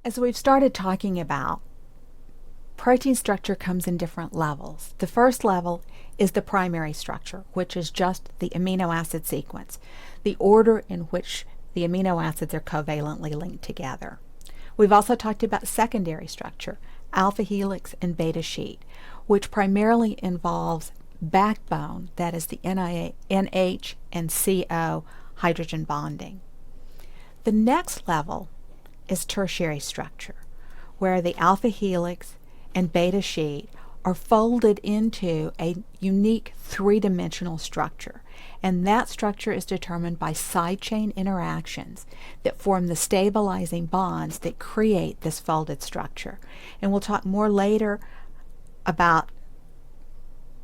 As we've started talking about, protein structure comes in different levels. The first level is the primary structure, which is just the amino acid sequence, the order in which the amino acids are covalently linked together. We've also talked about secondary structure, alpha helix and beta sheet, which primarily involves backbone, that is the NH and CO hydrogen bonding. The next level is tertiary structure, where the alpha helix and beta sheet are folded into a unique three-dimensional structure, and that structure is determined by side chain interactions that form the stabilizing bonds that create this folded structure. And we'll talk more later about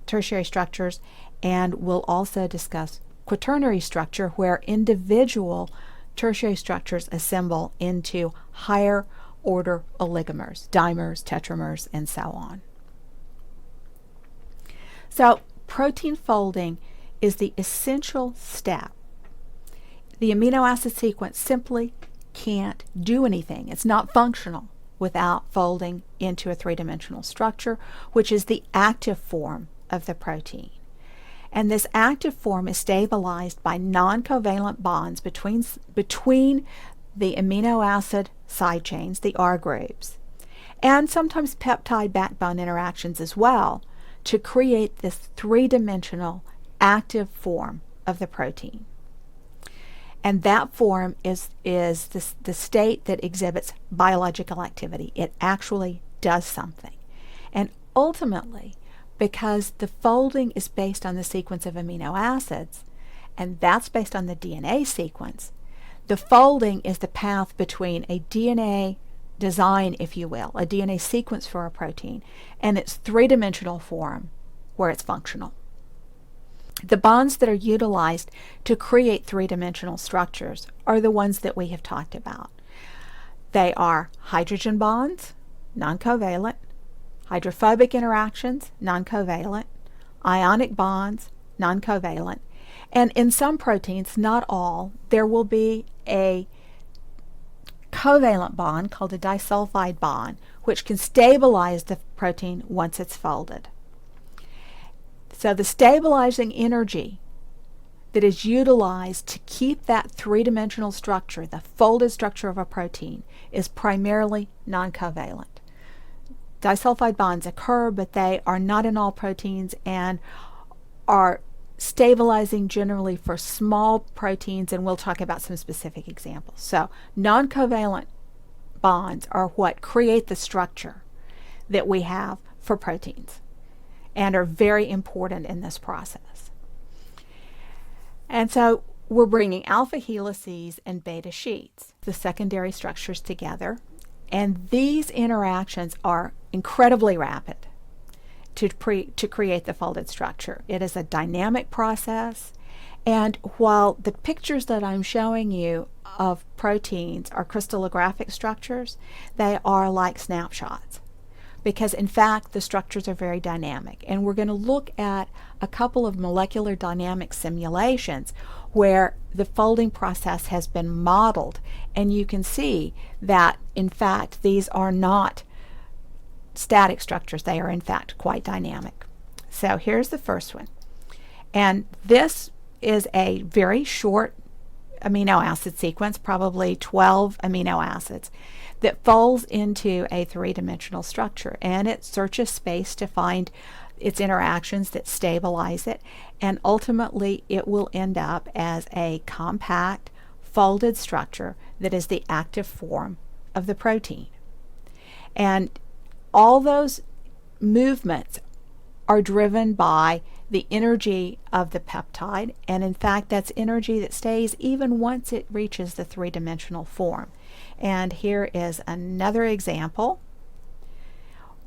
tertiary structures, and we'll also discuss quaternary structure, where individual tertiary structures assemble into higher order oligomers, dimers, tetramers, and so on. So protein folding is the essential step. The amino acid sequence simply can't do anything. It's not functional without folding into a three-dimensional structure, which is the active form of the protein. And this active form is stabilized by non-covalent bonds between the amino acid side chains, the R groups, and sometimes peptide backbone interactions as well, to create this three-dimensional active form of the protein. And that form is the state that exhibits biological activity. It actually does something. And ultimately, because the folding is based on the sequence of amino acids, and that's based on the DNA sequence, the folding is the path between a DNA design, if you will, a DNA sequence for a protein, and its three-dimensional form where it's functional. The bonds that are utilized to create three-dimensional structures are the ones that we have talked about. They are hydrogen bonds, non-covalent, hydrophobic interactions, non-covalent, ionic bonds, non-covalent, and in some proteins, not all, there will be a covalent bond called a disulfide bond, which can stabilize the protein once it's folded. So the stabilizing energy that is utilized to keep that three-dimensional structure, the folded structure of a protein, is primarily non-covalent. Disulfide bonds occur, but they are not in all proteins and are stabilizing generally for small proteins, and we'll talk about some specific examples. So non-covalent bonds are what create the structure that we have for proteins and are very important in this process. And so we're bringing alpha helices and beta sheets, the secondary structures, together, and these interactions are incredibly rapid to create the folded structure. It is a dynamic process, and while the pictures that I'm showing you of proteins are crystallographic structures, they are like snapshots, because in fact the structures are very dynamic. And we're going to look at a couple of molecular dynamic simulations where the folding process has been modeled, and you can see that in fact these are not static structures. They are in fact quite dynamic. So here's the first one, and this is a very short amino acid sequence, probably 12 amino acids, that folds into a three-dimensional structure, and it searches space to find its interactions that stabilize it, and ultimately it will end up as a compact folded structure that is the active form of the protein. And all those movements are driven by the energy of the peptide, and in fact that's energy that stays even once it reaches the three-dimensional form. And here is another example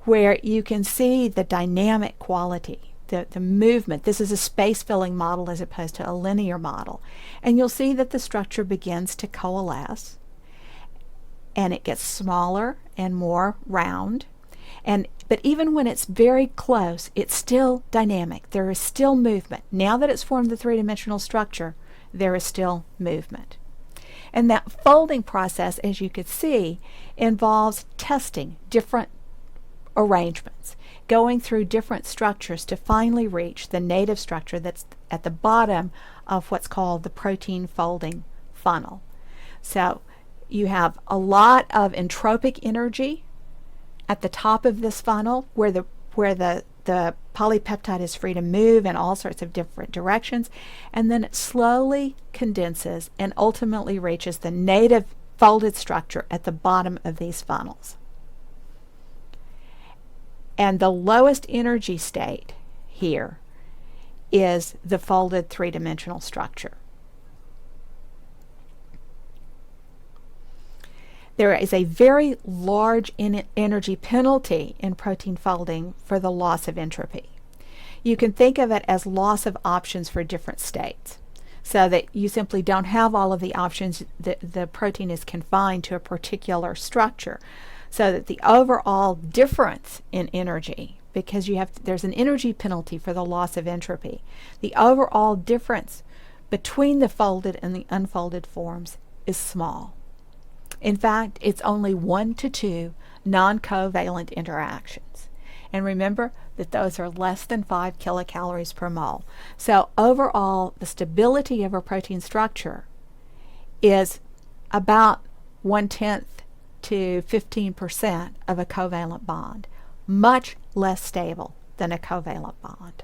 where you can see the dynamic quality, the movement. This is a space-filling model as opposed to a linear model, and you'll see that the structure begins to coalesce, and it gets smaller and more round. But even when it's very close, it's still dynamic. There is still movement. Now that it's formed the three-dimensional structure, there is still movement. And that folding process, as you could see, involves testing different arrangements, going through different structures to finally reach the native structure that's at the bottom of what's called the protein folding funnel. So you have a lot of entropic energy at the top of this funnel where the polypeptide is free to move in all sorts of different directions, and then it slowly condenses and ultimately reaches the native folded structure at the bottom of these funnels. And the lowest energy state here is the folded three-dimensional structure. There is a very large energy penalty in protein folding for the loss of entropy. You can think of it as loss of options for different states, so that you simply don't have all of the options. The protein is confined to a particular structure, so that the overall difference in energy, because there's an energy penalty for the loss of entropy, the overall difference between the folded and the unfolded forms is small. In fact, it's only 1 to 2 non-covalent interactions. And remember that those are less than 5 kilocalories per mole. So overall, the stability of a protein structure is about 1/10 to 15% of a covalent bond, much less stable than a covalent bond.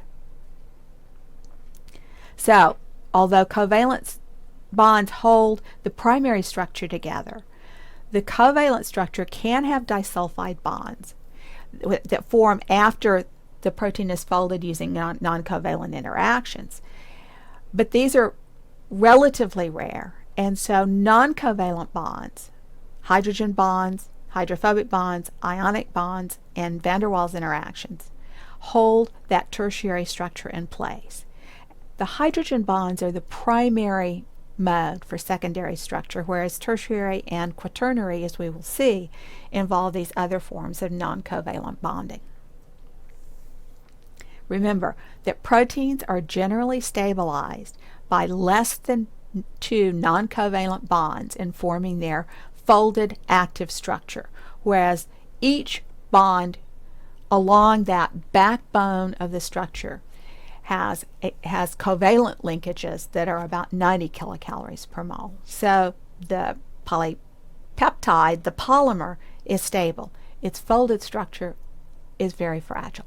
So, although covalent bonds hold the primary structure together, the covalent structure can have disulfide bonds that form after the protein is folded using non-covalent interactions. But these are relatively rare, and so non-covalent bonds, hydrogen bonds, hydrophobic bonds, ionic bonds, and van der Waals interactions hold that tertiary structure in place. The hydrogen bonds are the primary mode for secondary structure, whereas tertiary and quaternary, as we will see, involve these other forms of non-covalent bonding. Remember that proteins are generally stabilized by less than 2 non-covalent bonds in forming their folded active structure, whereas each bond along that backbone of the structure has covalent linkages that are about 90 kilocalories per mole. So the polypeptide, the polymer, is stable. Its folded structure is very fragile.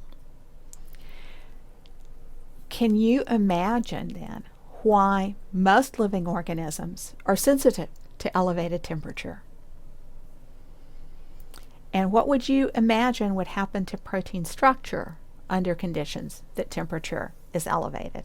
Can you imagine then why most living organisms are sensitive to elevated temperature? And what would you imagine would happen to protein structure under conditions that temperature is elevated?